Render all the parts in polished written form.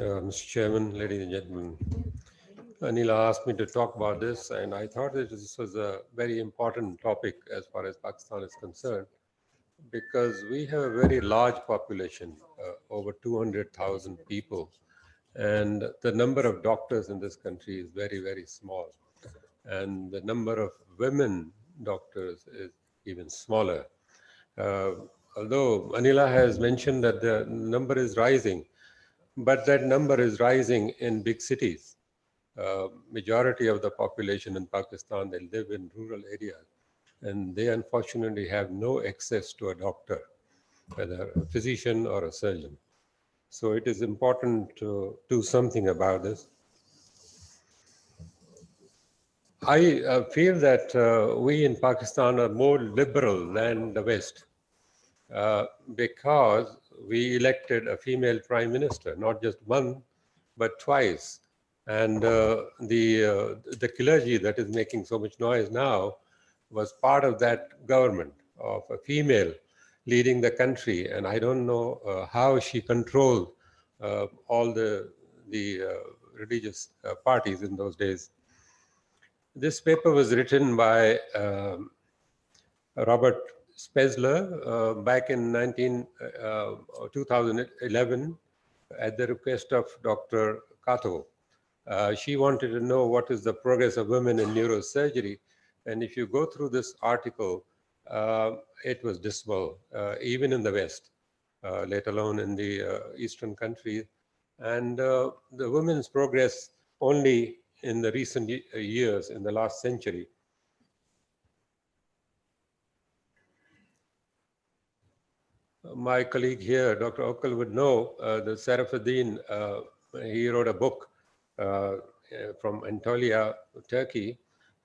Mr. Chairman, ladies and gentlemen. Anila asked me to talk about this, and I thought that this was a very important topic as far as Pakistan is concerned, because we have a very large population, over 200,000 people, and the number of doctors in this country is very, very small. And the number of women doctors is even smaller. Uh, Although Anila has mentioned that the number is rising, but that number is rising in big cities. Majority of the population in Pakistan, they live in rural areas, and they unfortunately have no access to a doctor, whether a physician or a surgeon. So it is important to do something about this. I feel that we in Pakistan are more liberal than the West because we elected a female prime minister, not just one, but twice. And the clergy that is making so much noise now was part of that government of a female leading the country. And I don't know how she controlled all the religious parties in those days. This paper was written by Robert Spezler back in 2011 at the request of Dr. Kato. She wanted to know what is the progress of women in neurosurgery. And if you go through this article, it was dismal, even in the West, let alone in the Eastern countries. And the women's progress only in the recent years, in the last century. My colleague here, Dr. Okal, would know that Sarafuddin, he wrote a book from Antalya, Turkey,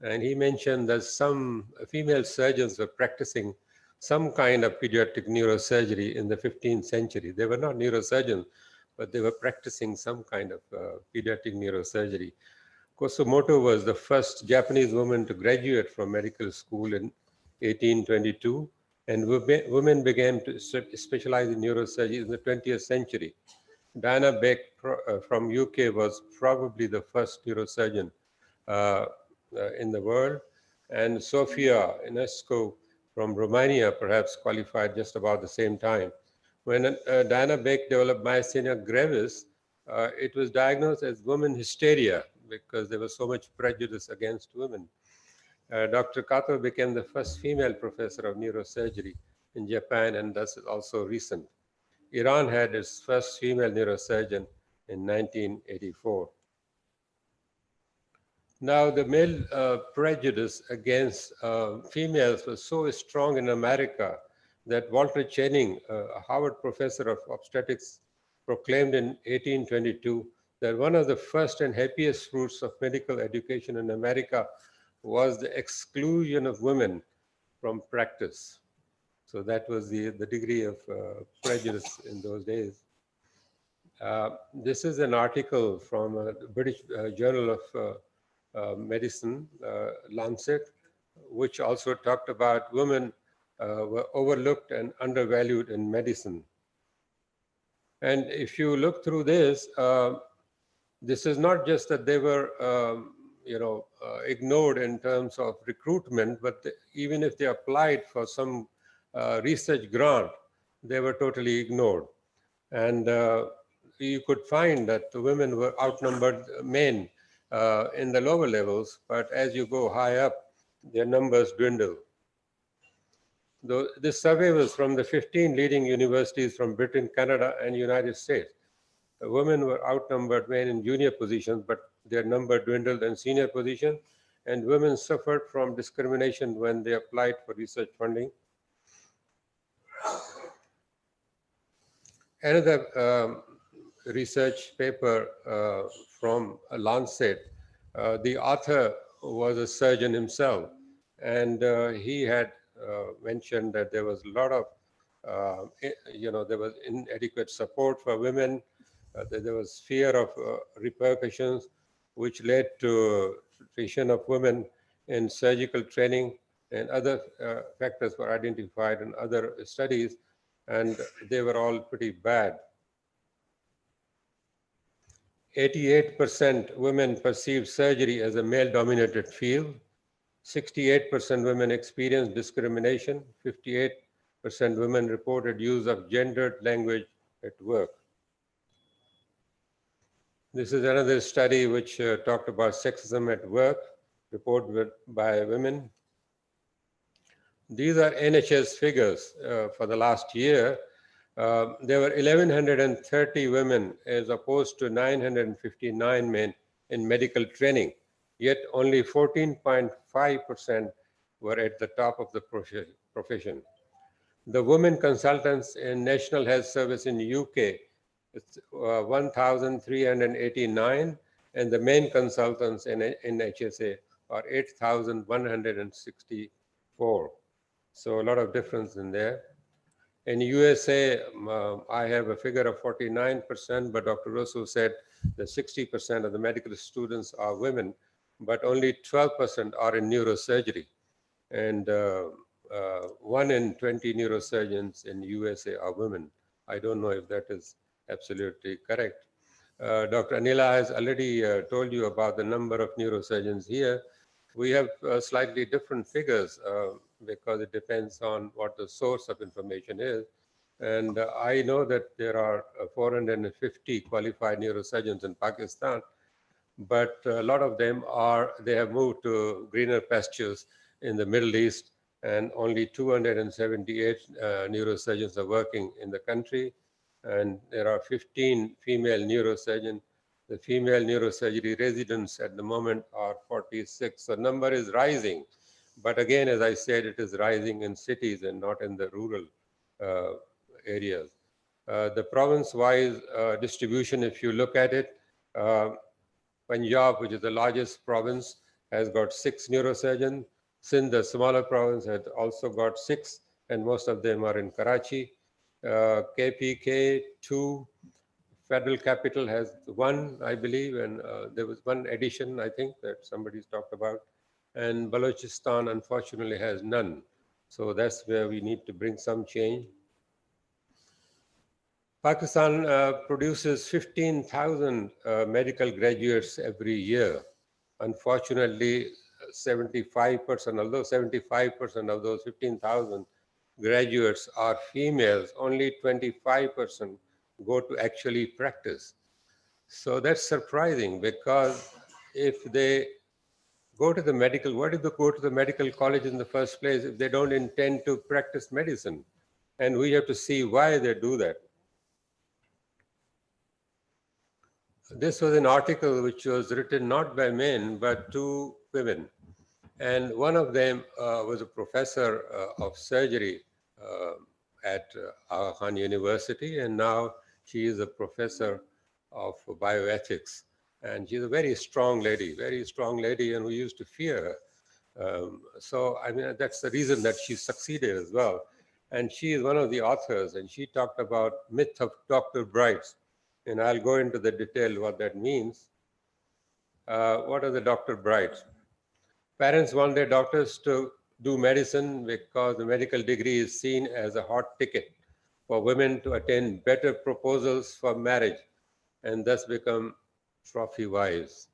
and he mentioned that some female surgeons were practicing some kind of pediatric neurosurgery in the 15th century. They were not neurosurgeons, but they were practicing some kind of pediatric neurosurgery. Kosumoto was the first Japanese woman to graduate from medical school in 1822, and women began to specialize in neurosurgery in the 20th century. Diana Beck from UK was probably the first neurosurgeon uh, in the world, and Sofia Inescu from Romania perhaps qualified just about the same time. When Diana Beck developed myasthenia gravis, it was diagnosed as woman hysteria because there was so much prejudice against women. Dr. Kato became the first female professor of neurosurgery in Japan, and that's also recent. Iran had its first female neurosurgeon in 1984. Now, the male prejudice against females was so strong in America that Walter Channing, a Harvard professor of obstetrics, proclaimed in 1822 that one of the first and happiest fruits of medical education in America was the exclusion of women from practice. So that was the degree of prejudice in those days. This is an article from a British Journal of Medicine, Lancet, which also talked about women were overlooked and undervalued in medicine. And if you look through this, this is not just that they were, ignored in terms of recruitment, but even if they applied for some research grant, they were totally ignored. And you could find that the women were outnumbered men in the lower levels, but as you go high up, their numbers dwindle. This survey was from the 15 leading universities from Britain, Canada, and United States. The women were outnumbered men in junior positions, but their number dwindled in senior positions, and women suffered from discrimination when they applied for research funding. Another research paper from Lancet, the author was a surgeon himself, and he had mentioned that there was a lot of, there was inadequate support for women, that there was fear of repercussions, which led to treatment of women in surgical training, and other factors were identified in other studies, and they were all pretty bad. 88% women perceive surgery as a male-dominated field. 68% women experience discrimination. 58% women reported use of gendered language at work. This is another study which talked about sexism at work, reported by women. These are NHS figures for the last year. There were 1,130 women as opposed to 959 men in medical training, yet only 14.5% were at the top of the profession. The women consultants in National Health Service in UK, it's 1,389, and the men consultants in HSA are 8,164. So a lot of difference in there. In USA, I have a figure of 49%, but Dr. Russell said that 60% of the medical students are women, but only 12% are in neurosurgery. And 1 in 20 neurosurgeons in USA are women. I don't know if that is absolutely correct. Dr. Anila has already told you about the number of neurosurgeons here. We have slightly different figures because it depends on what the source of information is. And I know that there are 450 qualified neurosurgeons in Pakistan, but a lot of them they have moved to greener pastures in the Middle East, and only 278 neurosurgeons are working in the country, and there are 15 female neurosurgeons. The female neurosurgery residents at the moment are 46, so number is rising. But again, as I said, it is rising in cities and not in the rural areas. The province-wise distribution, if you look at it, Punjab, which is the largest province, has got 6 neurosurgeons. Sindh, the smaller province, has also got 6, and most of them are in Karachi. KPK, 2. Federal Capital has 1, I believe, and there was 1 addition, I think, that somebody's talked about. And Balochistan, unfortunately, has none. So that's where we need to bring some change. Pakistan produces 15,000 medical graduates every year. Unfortunately, 75%, although 75% of those 15,000 graduates are females, only 25% go to actually practice. So that's surprising, because if they go to the medical, why did they go to the medical college in the first place if they don't intend to practice medicine? And we have to see why they do that. This was an article which was written not by men, but 2 women. And one of them was a professor of surgery at Aga Khan University, and now she is a professor of bioethics. And she's a very strong lady, and we used to fear her. So, I mean, that's the reason that she succeeded as well. And she is one of the authors, and she talked about myth of doctor brides. And I'll go into the detail what that means. What are the doctor brides? Parents want their daughters to do medicine because the medical degree is seen as a hot ticket for women to attain better proposals for marriage and thus become trophy wives.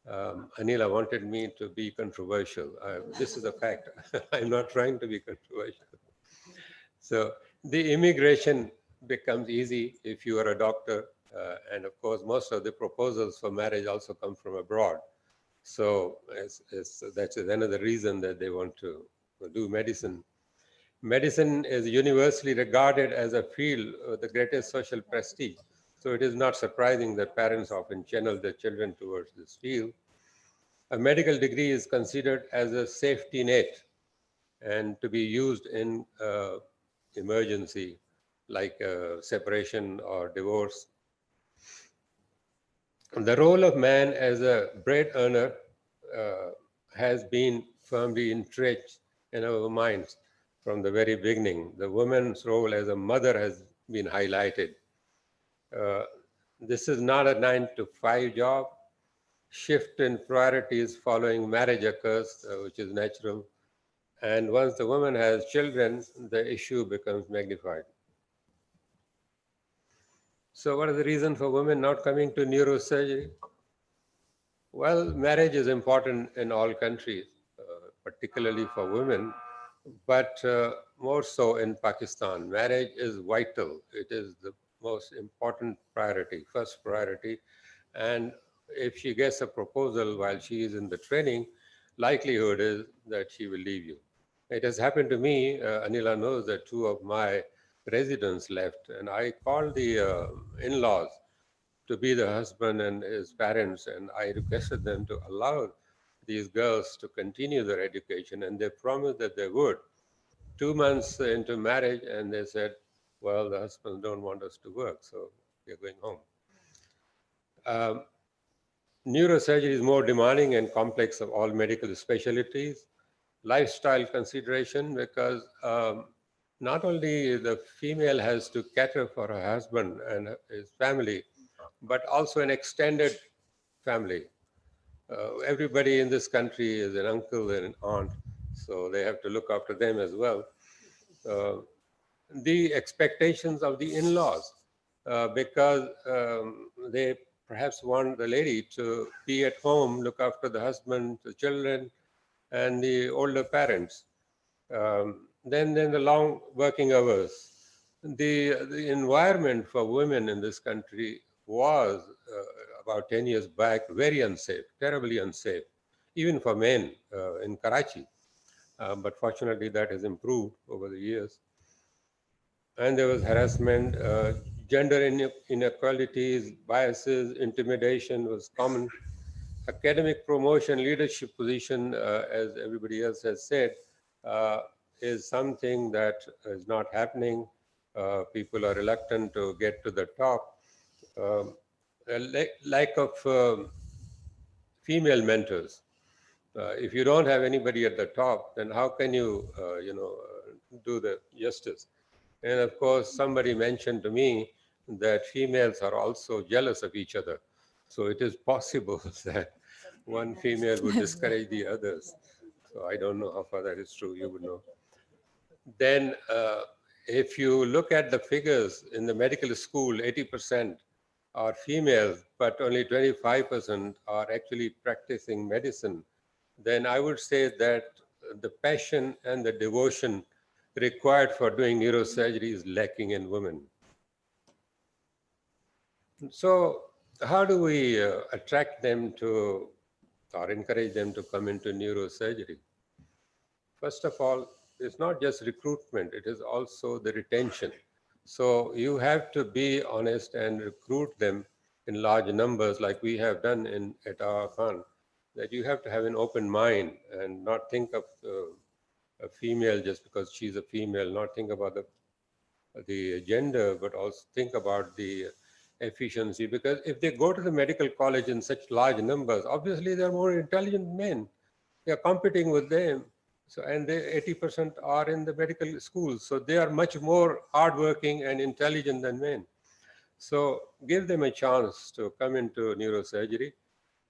Anila wanted me to be controversial. This is a fact. I'm not trying to be controversial. So the immigration becomes easy if you are a doctor. And of course, most of the proposals for marriage also come from abroad. So that's another reason that they want to do medicine. Medicine is universally regarded as a field with the greatest social prestige. So it is not surprising that parents often channel their children towards this field. A medical degree is considered as a safety net and to be used in emergency, like separation or divorce. The role of man as a bread earner has been firmly entrenched in our minds from the very beginning. The woman's role as a mother has been highlighted. This is not a 9-to-5 job. Shift in priorities following marriage occurs, which is natural. And once the woman has children, the issue becomes magnified. So what is the reason for women not coming to neurosurgery? Well, marriage is important in all countries, particularly for women, but more so in Pakistan. Marriage is vital. It is the most important priority, first priority. And if she gets a proposal while she is in the training, likelihood is that she will leave you. It has happened to me. Anila knows that two of my residents left, and I called the in-laws to be the husband and his parents, and I requested them to allow these girls to continue their education, and they promised that they would. 2 months into marriage, and they said, well, the husbands don't want us to work, so we're going home. Um, Neurosurgery is more demanding and complex of all medical specialties. Lifestyle consideration, because not only the female has to cater for her husband and his family, but also an extended family. Everybody in this country is an uncle and an aunt, so they have to look after them as well. Uh, the expectations of the in-laws, because they perhaps want the lady to be at home, look after the husband, the children, and the older parents. Then the long working hours. The environment for women in this country was about 10 years back very unsafe, terribly unsafe, even for men in Karachi. But fortunately, that has improved over the years. And there was harassment, gender inequalities, biases, intimidation was common. Academic promotion, leadership position, as everybody else has said, uh, is something that is not happening. People are reluctant to get to the top. Um, a lack of female mentors. If you don't have anybody at the top, then how can you, do the justice? And of course, somebody mentioned to me that females are also jealous of each other. So it is possible that one female would discourage the others. So I don't know how far that is true. You would know. Then, if you look at the figures in the medical school, 80% are females, but only 25% are actually practicing medicine. Then I would say that the passion and the devotion required for doing neurosurgery is lacking in women. So, how do we attract them to or encourage them to come into neurosurgery? First of all, it's not just recruitment, it is also the retention. So, you have to be honest and recruit them in large numbers, like we have done at our Khan, that you have to have an open mind and not think of a female just because she's a female, not think about the gender, but also think about the efficiency. Because if they go to the medical college in such large numbers, obviously they're more intelligent men. They're competing with them. So, and they 80% are in the medical schools. So they are much more hardworking and intelligent than men. So give them a chance to come into neurosurgery.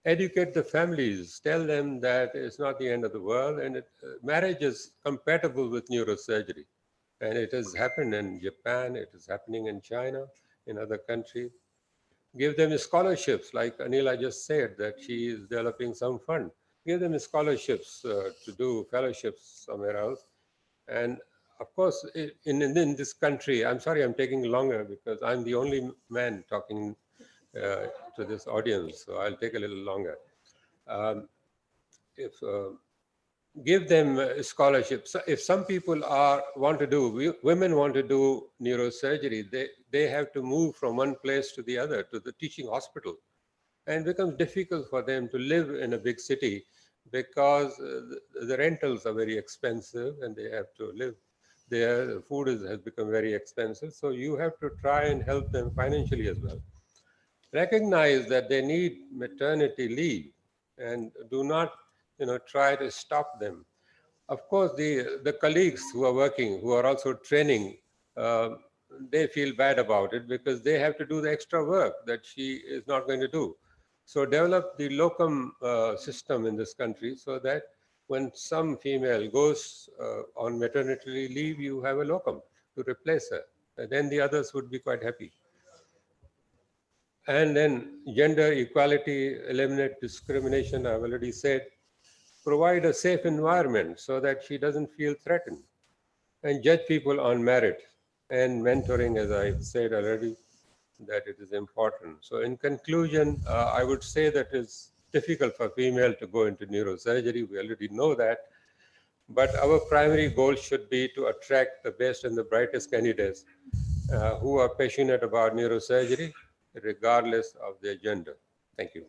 Educate the families. Tell them that it's not the end of the world, and marriage is compatible with neurosurgery. And it has happened in Japan, it is happening in China, in other countries. Give them scholarships, like Anila just said, that she is developing some fund. Give them scholarships to do fellowships somewhere else. And of course, in this country, I'm sorry I'm taking longer because I'm the only man talking to this audience, so I'll take a little longer. Um, if Give them scholarships. So if some people want to do, women want to do neurosurgery, they have to move from one place to the other, to the teaching hospital. And it becomes difficult for them to live in a big city because the rentals are very expensive and they have to live there. The food has become very expensive. So you have to try and help them financially as well. Recognize that they need maternity leave and do not try to stop them. Of course, the colleagues who are working, who are also training, uh, they feel bad about it because they have to do the extra work that she is not going to do. So develop the locum system in this country so that when some female goes on maternity leave, you have a locum to replace her. And then the others would be quite happy. And then gender equality, eliminate discrimination, I've already said. Provide a safe environment so that she doesn't feel threatened. And judge people on merit. And mentoring, as I said already, that it is important. So in conclusion, I would say that it's difficult for female to go into neurosurgery. We already know that. But our primary goal should be to attract the best and the brightest candidates who are passionate about neurosurgery, regardless of their gender. Thank you.